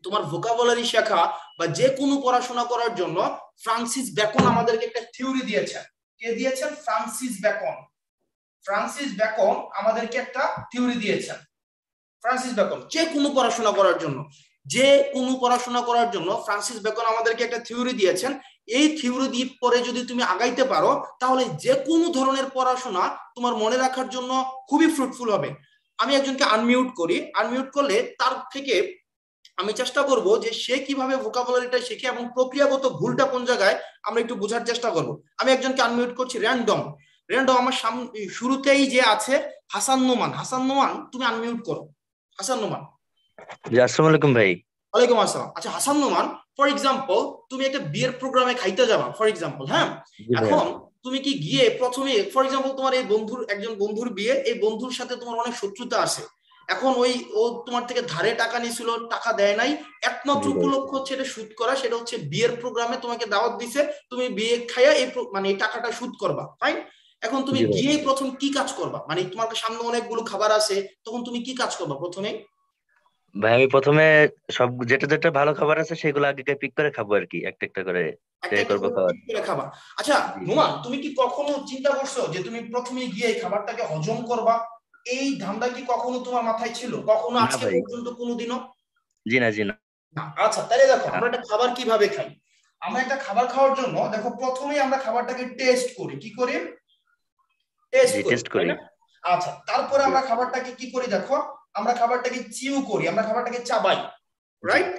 তোমার ভোকাবুলারি শেখা বা যে কোনো পড়াশোনা করার জন্য ফ্রান্সিস বেকন আমাদেরকে একটা থিওরি দিয়েছেন। কে দিয়েছেন? Francis Bacon. ফ্রান্সিস বেকন আমাদেরকে একটা থিওরি দিয়েছেন। ফ্রান্সিস বেকন যে কোনো পড়াশোনা করার জন্য, যে কোনো পড়াশোনা করার জন্য ফ্রান্সিস বেকন আমাদেরকে একটা থিওরি দিয়েছেন। এই থিওরি দিয়ে পরে যদি তুমি আগাইতে পারো তাহলে যে কোনো ধরনের পড়াশোনা তোমার মনে রাখার জন্য খুবই ফ্রুটফুল হবে। আমি একজনকে আনমিউট করি, আনমিউট করলে তার থেকে আমি চেষ্টা করব যে সে কিভাবে ভোকাবুলারিটা শিখে এবং প্রক্রিয়াগত ভুলটা কোন জায়গায় আমরা একটু বোঝার চেষ্টা করব। আমি একজনকে আনমিউট করছি, র্যান্ডম। র্যান্ডম আমার সামনে শুরুতেই যে আছে হাসান নোমান। হাসান নোমান, তুমি আনমিউট করো। হাসান নোমান। জি, আসসালামু আলাইকুম ভাই। ওয়ালাইকুম আসসালাম। আচ্ছা হাসান নোমান, ফর এক্সাম্পল তুমি একটা বিয়ের প্রোগ্রামে খাইতে যাবা, ফর এক্সাম্পল, হ্যাঁ। জি ভাইয়া। এখন তুমি কি গিয়ে প্রথমে, ফর এক্সাম্পল তোমার এই বন্ধুর, একজন বন্ধুর বিয়ে, এই বন্ধুর সাথে তোমার অনেক শত্রুতা আছে। এখন ও তোমার থেকে ধারে টাকা নিয়েছিল, টাকা দেয় নাই, একমাত্র জি ভাই। উপলক্ষ হচ্ছে এটা সুদ করা। সেটা হচ্ছে বিয়ের প্রোগ্রামে তোমাকে দাওয়াত দিছে, তুমি বিয়ে খাইয়া এই মানে এই টাকাটা সুদ করবা, ফাইন। এখন তুমি জি ভাই। গিয়ে প্রথম কি কাজ করবা? মানে তোমার সামনে অনেকগুলো খাবার আছে, তখন তুমি কি কাজ করবা প্রথমে? ভাই আমি প্রথমে সব যেটা যেটা ভালো খাবার আছে সেগুলো আগে পিক করে খাবো আর কি, একটা একটা করে একটা ট্রাই একটা করবো করে খাবার। পিক করে খাবা। আচ্ছা জি। নোমান, তুমি কি কখনো চিন্তা করছো যে তুমি প্রথমে গিয়ে এই খাবারটাকে হজম করবা? এই ধান্দা কি কখনো তোমার মাথায় ছিল কখনো, না আজকে ভাই। পর্যন্ত কোনোদিনও? জি না, জি না। না। আচ্ছা তাহলে দেখো না। আমরা একটা খাবার কিভাবে খাই। আমরা একটা খাবার খাওয়ার জন্য দেখো প্রথমেই আমরা খাবারটাকে টেস্ট করি। কি করি? টেস্ট জি, করি, টেস্ট তাই করি। না? আচ্ছা তারপরে জি। আমরা খাবারটাকে কি করি দেখো, আমরা খাবারটাকে চিউ করি, আমরা খাবারটাকে চাবাই, জি। রাইট?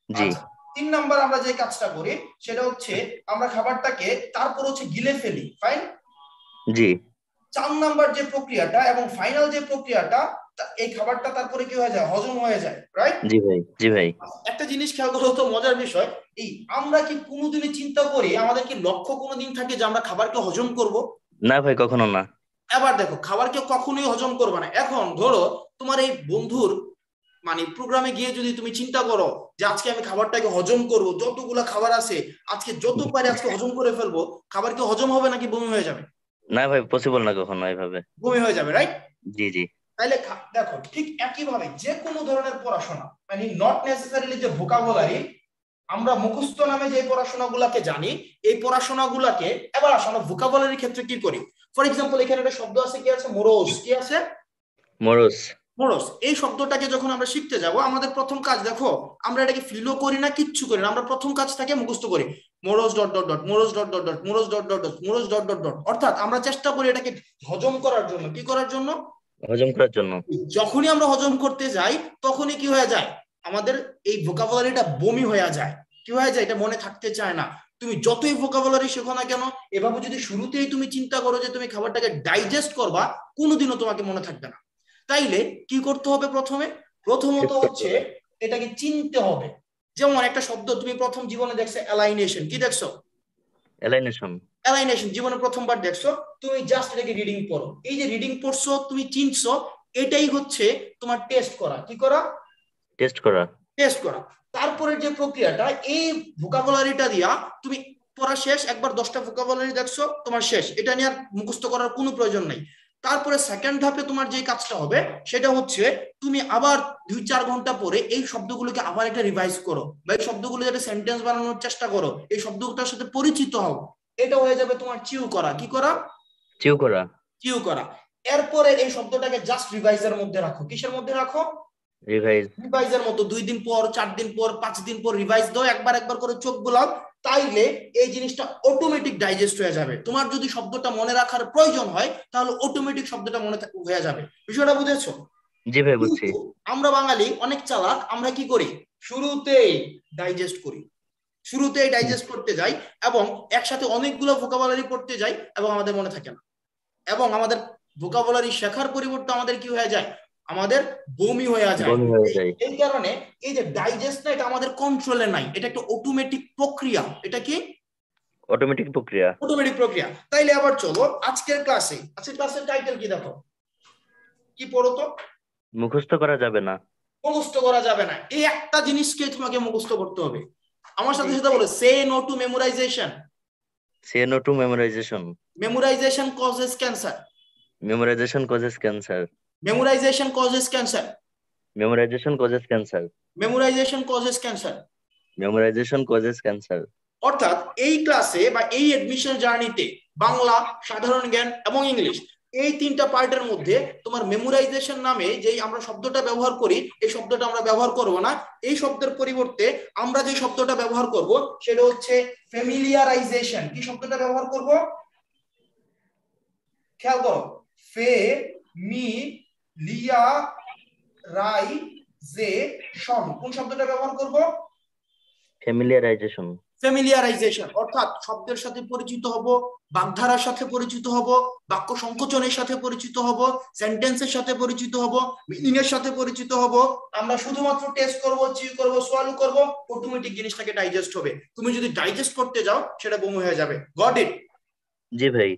জি। আচ্ছা, 3 নাম্বার আমরা যে কাজটা করি সেটা হচ্ছে আমরা খাবারটাকে তারপর হচ্ছে গিলে ফেলি, ফাইন। জি। 4 নাম্বার যে প্রক্রিয়াটা এবং ফাইনাল যে প্রক্রিয়াটা, এই খাবারটা তারপরে কি হয়ে যায়? হজম হয়ে যায়, রাইট? জি ভাই। জি ভাই। একটা জিনিস খেয়াল করো তো, মজার বিষয়, এই আমরা কি কোনোদিনই চিন্তা করি, আমাদের কি লক্ষ্য কোনোদিন থাকে যে আমরা খাবারকে হজম করব? না ভাই, কখনো না। এবার দেখো খাবারকে কখনোই হজম করবে না। এখন ধরো তোমার এই বন্ধুর মানে প্রোগ্রামে গিয়ে যদি তুমি চিন্তা করো যে আজকে আমি খাবারটাকে হজম করব, যতগুলা খাবার আছে আজকে যত পারি আজকে হজম করে ফেলবো, খাবার কি হজম হবে নাকি বমি হয়ে যাবে? না ভাই, পসিবল না কখনো এইভাবে। বমি হয়ে যাবে, রাইট? জি। জি। তাইলে দেখো ঠিক একইভাবে যে কোনো ধরনের পড়াশোনা, মানে নট নেসেসারিলি যে ভোকাবুলারি, আমরা মুখস্থ নামে যে পড়াশোনাগুলোকে জানি, এই পড়াশোনাগুলোকে এবার আসো আমরা ভোকাবুলারির ক্ষেত্রে কি করি। ফর এক্সাম্পল এখানে একটা শব্দ আছে, কি আছে? মোরোজ। কি আছে? মরস। মোরস। এই শব্দটাকে যখন আমরা শিখতে যাব, আমাদের প্রথম কাজ দেখো, আমরা এটাকে ফিলও করি না, কিচ্ছু করি না, আমরা প্রথম কাজটাকে মুখস্থ করি। Morse dot dot dot, Morse dot dot dot, Morse dot dot dot, Morse dot dot dot. অর্থাৎ আমরা চেষ্টা করি এটাকে হজম করার জন্য। কি করার জন্য? হজম করার জন্য। যখনই আমরা হজম করতে যাই তখনই কি হয়ে যায়? আমাদের এই ভোকাবুলারিটা বমি হয়ে যায়। কি হয়ে যায়? এটা মনে থাকতে চায় না। তুমি যতই ভোকাবুলারি শেখো না কেন, এভাবে যদি শুরুতেই তুমি চিন্তা করো যে তুমি খাবারটাকে ডাইজেস্ট করবা, কোনোদিনও তোমাকে মনে থাকবে না। তাইলে কি করতে হবে? প্রথমত টেস্ট করতে হচ্ছে হবে। এটাকে চিনতে হবে। যেমন একটা শব্দ তুমি প্রথম জীবনে দেখছো, অ্যালাইনেশন। কি দেখছো? এলাইনেশন। অ্যালাইনেশন জীবনে প্রথমবার দেখছো, তুমি জাস্ট এটাকে রিডিং পড়ো। এই যে রিডিং পড়ছো, তুমি চিনছো, এটাই হচ্ছে তোমার টেস্ট করা। কি করা? টেস্ট করা। টেস্ট করা। তারপরে যে প্রক্রিয়াটা, এই ভোকাবুলারিটা দিয়া তুমি পড়া শেষ, একবার 10টা ভোকাবুলারি দেখছো, তোমার শেষ, এটা নিয়ে আর মুখস্থ করার কোনো প্রয়োজন নাই। তারপরে সেকেন্ড ধাপে তোমার যে কাজটা হবে সেটা হচ্ছে তুমি আবার 2-4 ঘন্টা পরে এই শব্দগুলোকে আবার একটা রিভাইজ করো, বা এই শব্দগুলো যাতে সেন্টেন্স বানানোর চেষ্টা করো, এই শব্দটার সাথে পরিচিত হও। এটা হয়ে যাবে তোমার চিউ করা। কি করা? চিউ করা। চিউ করা। এরপরে এই শব্দটাকে জাস্ট রিভাইজের মধ্যে রাখো। কিসের মধ্যে রাখো? রিভাইজ। রিভাইজের মতো 2 দিন পর, 4 দিন পর, 5 দিন পর রিভাইজ দাও, একবার একবার করে চোখ বুলাও। তাইলে এই জিনিসটা অটোমেটিক ডাইজেস্ট হয়ে যাবে। তোমার যদি শব্দটা মনে রাখার প্রয়োজন হয় তাহলে অটোমেটিক শব্দটা মনে হয়ে যাবে। বিষয়টা বুঝেছো? জি ভাই, বুঝছি। কিন্তু আমরা বাঙালি অনেক চালাক, আমরা কি করি? শুরুতেই ডাইজেস্ট করি, শুরুতেই ডাইজেস্ট করতে যাই এবং একসাথে অনেকগুলো ভোকাবুলারি পড়তে যাই এবং আমাদের মনে থাকে না। এবং আমাদের ভোকাবুলারি শেখার পরিবর্তে আমাদের কি হয়ে যায়? আমাদের বমি হয়ে যায়। বমি হয়ে যায়। এই কারণে এই যে ডাইজেস্ট না, এটা আমাদের কন্ট্রোলে নাই, এটা একটা অটোমেটিক প্রক্রিয়া। এটা কি? অটোমেটিক প্রক্রিয়া। অটোমেটিক প্রক্রিয়া। তাইলে আবার চলো আজকের ক্লাসের টাইটেল কি দেখো, কি পড়ো তো? মুখস্থ করা যাবে না। মুখস্থ করা যাবে না, এই একটা জিনিসকে তোমাকে মুখস্থ করতে হবে। আমার জি। সাথে সাথে বলো, say no to memorisation. Say no to memorisation. Memorisation causes cancer. Memorisation causes cancer. Memorisation causes cancer. Memorisation causes cancer. Memorisation causes cancer. Memorisation causes cancer. অর্থাৎ এই ক্লাসে বা এই এডমিশন জার্নিতে বাংলা, সাধারণ জ্ঞান এবং ইংলিশ এই তিনটা পার্টের মধ্যে তোমার মেমোরাইজেশন নামে যে আমরা শব্দটা ব্যবহার করি, এই শব্দটা আমরা ব্যবহার করব না। এই শব্দের পরিবর্তে আমরা যে শব্দটা ব্যবহার করব সেটা হচ্ছে ফ্যামিলিয়ারাইজেশন। কি শব্দটা ব্যবহার করব? খেয়াল করো, ফে মি লিয়া রাই জে শন। কোন শব্দটা ব্যবহার করব? ফ্যামিলিয়ারাইজেশন। ফ্যামিলিয়ারাইজেশন। অর্থাৎ শব্দের সাথে পরিচিত হব, বাগধারার সাথে পরিচিত হব, বাক্য সংকোচনের সাথে পরিচিত হব, সেন্টেন্সের সাথে পরিচিত হব, মিনিং এর সাথে পরিচিত হব। আমরা শুধুমাত্র টেস্ট করব, চিউ করব, সোয়ালো করব, অটোমেটিক জিনিসটাকে ডাইজেস্ট হবে। তুমি যদি ডাইজেস্ট করতে যাও সেটা বমি হয়ে যাবে। Got it? জি ভাই।